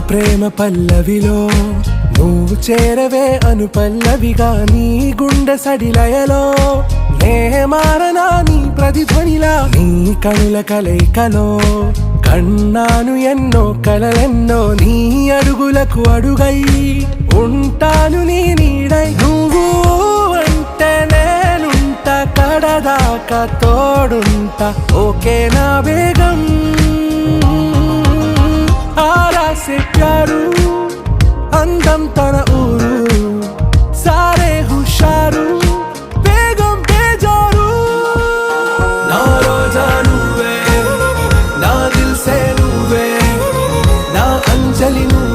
ప్రేమ పల్లవిలో నువ్వు చేరవే అను పల్లవిగా నీ గుండె సడిలయలో నే మారనా నీ ప్రతిధ్వనిలా నీ కనుల కలయికలో కన్నాను ఎన్నో కలలెన్నో నీ అడుగులకు అడుగై ఉంటాను నీ నీడై నువ్వు అంటే నేనుంట కడదాకా తోడుంటా ఓకే నా బేగం आरा से प्यारू अंदम तन ऊरू सारे हुशारू बेगम बेजारू ना रोजा नुवे ना दिल से नुवे ना अंजलि नुवे